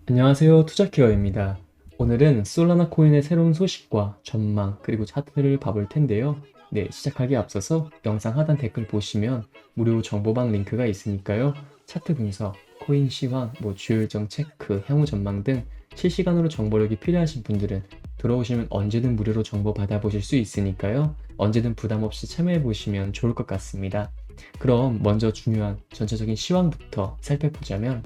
안녕하세요. 투자케어입니다. 오늘은 솔라나 코인의 새로운 소식과 전망 그리고 차트를 봐볼 텐데요. 네, 시작하기에 앞서서 영상 하단 댓글 보시면 무료 정보방 링크가 있으니까요. 차트 분석, 코인 시황, 주요 일정 체크, 향후 전망 등 실시간으로 정보력이 필요하신 분들은 들어오시면 언제든 무료로 정보 받아보실 수 있으니까요. 언제든 부담 없이 참여해 보시면 좋을 것 같습니다. 그럼 먼저 중요한 전체적인 시황부터 살펴보자면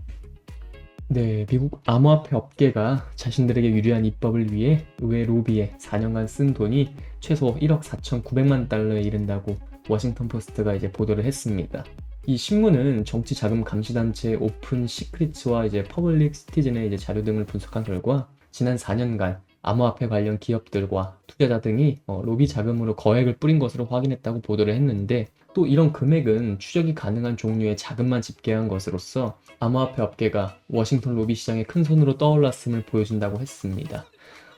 네, 미국 암호화폐 업계가 자신들에게 유리한 입법을 위해 의회 로비에 4년간 쓴 돈이 최소 1억 4,900만 달러에 이른다고 워싱턴 포스트가 보도를 했습니다. 이 신문은 정치 자금 감시 단체 오픈 시크릿과 퍼블릭 시티즌의 자료 등을 분석한 결과 지난 4년간 암호화폐 관련 기업들과 투자자 등이 로비 자금으로 거액을 뿌린 것으로 확인했다고 보도를 했는데, 또 이런 금액은 추적이 가능한 종류의 자금만 집계한 것으로서 암호화폐 업계가 워싱턴 로비 시장의 큰 손으로 떠올랐음을 보여준다고 했습니다.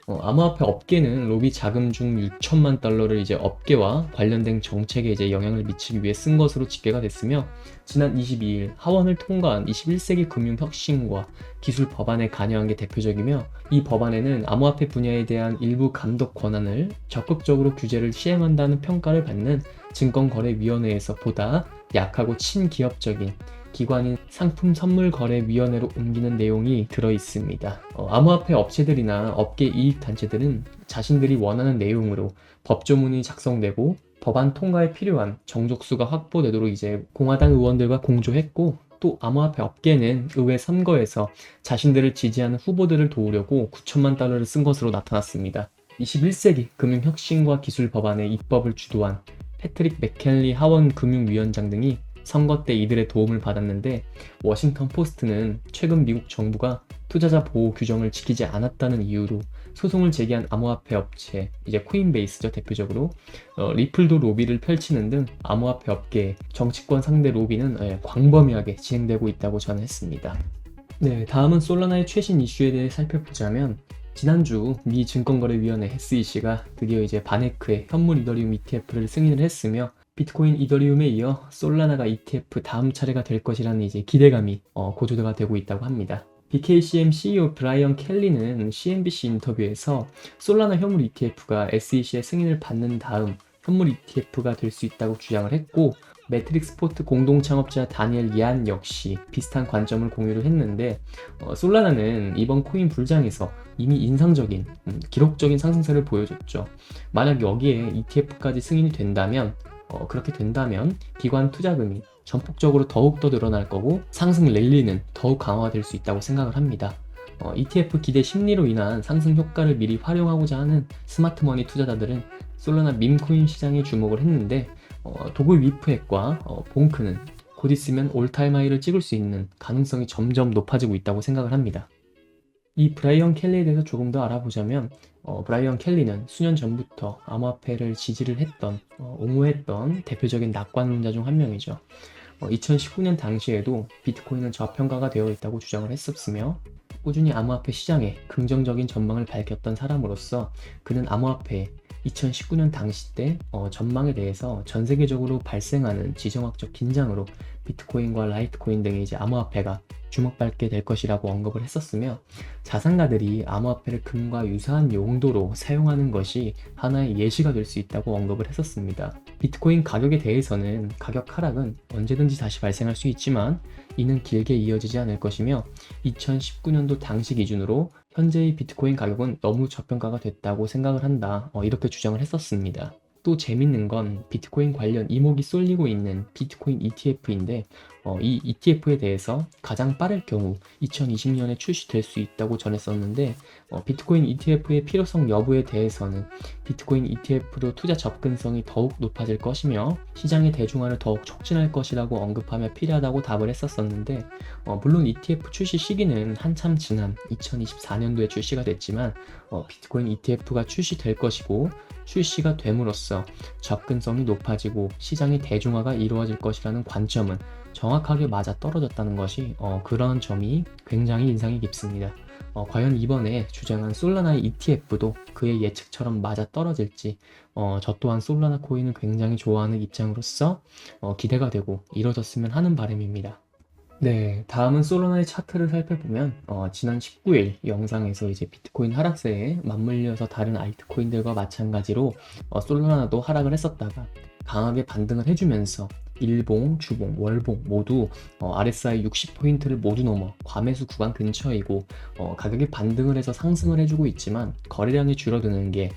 암호화폐 업계는 로비 자금 중 6천만 달러를 업계와 관련된 정책에 영향을 미치기 위해 쓴 것으로 집계가 됐으며, 지난 22일 하원을 통과한 21세기 금융 혁신과 기술 법안에 관여한 게 대표적이며, 이 법안에는 암호화폐 분야에 대한 일부 감독 권한을 적극적으로 규제를 시행한다는 평가를 받는 증권거래위원회에서 보다 약하고 친기업적인 기관인 상품선물거래위원회로 옮기는 내용이 들어 있습니다. 암호화폐 업체들이나 업계 이익단체들은 자신들이 원하는 내용으로 법조문이 작성되고 법안 통과에 필요한 정족수가 확보되도록 공화당 의원들과 공조했고, 또 암호화폐 업계는 의회 선거에서 자신들을 지지하는 후보들을 도우려고 9천만 달러를 쓴 것으로 나타났습니다. 21세기 금융혁신과 기술 법안의 입법을 주도한 패트릭 맥켄리 하원 금융위원장 등이 선거 때 이들의 도움을 받았는데, 워싱턴 포스트는 최근 미국 정부가 투자자 보호 규정을 지키지 않았다는 이유로 소송을 제기한 암호화폐 업체, 코인베이스죠, 대표적으로 리플도 로비를 펼치는 등 암호화폐 업계의 정치권 상대 로비는 광범위하게 진행되고 있다고 전했습니다. 네, 다음은 솔라나의 최신 이슈에 대해 살펴보자면, 지난주 미 증권거래위원회 SEC가 드디어 바네크의 현물 이더리움 ETF를 승인을 했으며, 비트코인 이더리움에 이어 솔라나가 ETF 다음 차례가 될 것이라는 기대감이 고조가 되고 있다고 합니다. BKCM CEO 브라이언 켈리는 CNBC 인터뷰에서 솔라나 현물 ETF가 SEC의 승인을 받는 다음 현물 ETF가 될 수 있다고 주장을 했고, 매트릭스 포트 공동 창업자 다니엘 얀 역시 비슷한 관점을 공유를 했는데, 솔라나는 이번 코인 불장에서 이미 인상적인 기록적인 상승세를 보여줬죠. 만약 여기에 ETF까지 승인이 된다면, 그렇게 된다면 기관 투자금이 전폭적으로 더욱더 늘어날 거고 상승 랠리는 더욱 강화될 수 있다고 생각을 합니다. ETF 기대 심리로 인한 상승 효과를 미리 활용하고자 하는 스마트머니 투자자들은 솔라나 밈코인 시장에 주목을 했는데, 도구 위프액과 봉크는 곧 있으면 올타임 하이를 찍을 수 있는 가능성이 점점 높아지고 있다고 생각을 합니다. 이 브라이언 켈리에 대해서 조금 더 알아보자면, 브라이언 켈리는 수년 전부터 암호화폐를 지지를 했던, 옹호했던 대표적인 낙관론자 중 한 명이죠. 2019년 당시에도 비트코인은 저평가가 되어 있다고 주장을 했었으며, 꾸준히 암호화폐 시장에 긍정적인 전망을 밝혔던 사람으로서 그는 암호화폐 2019년 당시 때 전망에 대해서 전 세계적으로 발생하는 지정학적 긴장으로 비트코인과 라이트코인 등의 암호화폐가 주목받게 될 것이라고 언급을 했었으며, 자산가들이 암호화폐를 금과 유사한 용도로 사용하는 것이 하나의 예시가 될 수 있다고 언급을 했었습니다. 비트코인 가격에 대해서는 가격 하락은 언제든지 다시 발생할 수 있지만 이는 길게 이어지지 않을 것이며, 2019년도 당시 기준으로 현재의 비트코인 가격은 너무 저평가가 됐다고 생각을 한다, 이렇게 주장을 했었습니다. 또 재밌는 건 비트코인 관련 이목이 쏠리고 있는 비트코인 ETF인데, 이 ETF에 대해서 가장 빠를 경우 2020년에 출시될 수 있다고 전했었는데, 비트코인 ETF의 필요성 여부에 대해서는 비트코인 ETF로 투자 접근성이 더욱 높아질 것이며 시장의 대중화를 더욱 촉진할 것이라고 언급하며 필요하다고 답을 했었었는데, 물론 ETF 출시 시기는 한참 지난 2024년도에 출시가 됐지만 비트코인 ETF가 출시될 것이고, 출시가 됨으로써 접근성이 높아지고 시장의 대중화가 이루어질 것이라는 관점은 정확하게 맞아 떨어졌다는 것이 그런 점이 굉장히 인상이 깊습니다. 과연 이번에 주장한 솔라나의 ETF도 그의 예측처럼 맞아 떨어질지, 저 또한 솔라나 코인을 굉장히 좋아하는 입장으로서 기대가 되고 이뤄졌으면 하는 바람입니다. 네, 다음은 솔라나의 차트를 살펴보면 지난 19일 영상에서 이제 비트코인 하락세에 맞물려서 다른 알트코인들과 마찬가지로 솔라나도 하락을 했었다가 강하게 반등을 해주면서 일봉, 주봉, 월봉 모두 RSI 60포인트를 모두 넘어 과매수 구간 근처이고 가격이 반등을 해서 상승을 해주고 있지만 거래량이 줄어드는 게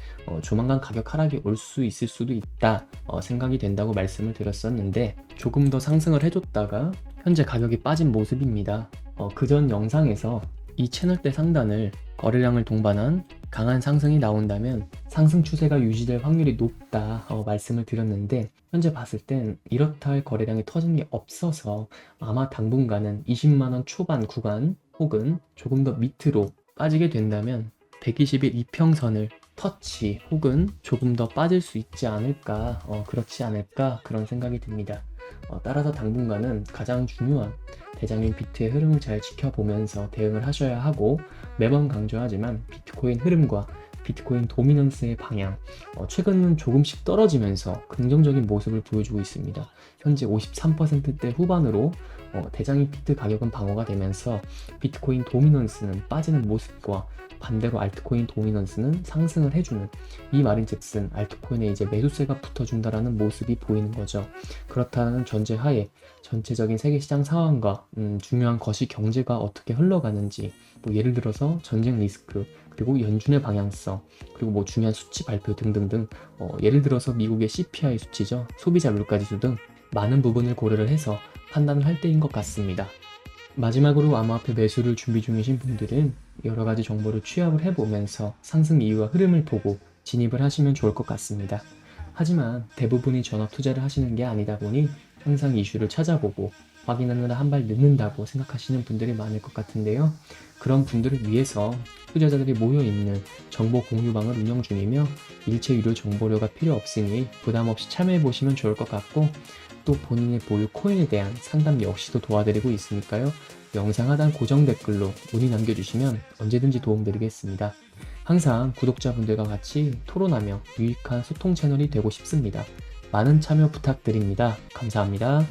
조만간 가격 하락이 올 수 있을 수도 있다 생각이 된다고 말씀을 드렸었는데 조금 더 상승을 해줬다가 현재 가격이 빠진 모습입니다. 그전 영상에서 이 채널대 상단을 거래량을 동반한 강한 상승이 나온다면 상승 추세가 유지될 확률이 높다 말씀을 드렸는데 현재 봤을 땐 이렇다 할 거래량이 터진 게 없어서 아마 당분간은 20만원 초반 구간 혹은 조금 더 밑으로 빠지게 된다면 120일 이평선을 터치 혹은 조금 더 빠질 수 있지 않을까 그렇지 않을까 그런 생각이 듭니다. 따라서 당분간은 가장 중요한 대장님 비트의 흐름을 잘 지켜보면서 대응을 하셔야 하고 매번 강조하지만 비트코인 흐름과 비트코인 도미넌스의 방향 최근은 조금씩 떨어지면서 긍정적인 모습을 보여주고 있습니다. 현재 53%대 후반으로 대장님 비트 가격은 방어가 되면서 비트코인 도미넌스는 빠지는 모습과 반대로 알트코인 도미넌스는 상승을 해주는 이 말인즉슨 알트코인에 이제 매수세가 붙어준다라는 모습이 보이는 거죠. 그렇다는 전제하에 전체적인 세계시장 상황과 중요한 거시 경제가 어떻게 흘러가는지 뭐 예를 들어서 전쟁 리스크 그리고 연준의 방향성 그리고 뭐 중요한 수치 발표 등등등 예를 들어서 미국의 CPI 수치죠. 소비자 물가지수 등 많은 부분을 고려를 해서 판단을 할 때인 것 같습니다. 마지막으로 암호화폐 매수를 준비 중이신 분들은 여러 가지 정보를 취합을 해보면서 상승 이유와 흐름을 보고 진입을 하시면 좋을 것 같습니다. 하지만 대부분이 전업 투자를 하시는 게 아니다 보니 항상 이슈를 찾아보고 확인하느라 한 발 늦는다고 생각하시는 분들이 많을 것 같은데요. 그런 분들을 위해서 투자자들이 모여있는 정보 공유방을 운영 중이며 일체 유료 정보료가 필요 없으니 부담 없이 참여해 보시면 좋을 것 같고 또 본인의 보유 코인에 대한 상담 역시도 도와드리고 있으니까요. 영상 하단 고정 댓글로 문의 남겨주시면 언제든지 도움드리겠습니다. 항상 구독자분들과 같이 토론하며 유익한 소통 채널이 되고 싶습니다. 많은 참여 부탁드립니다. 감사합니다.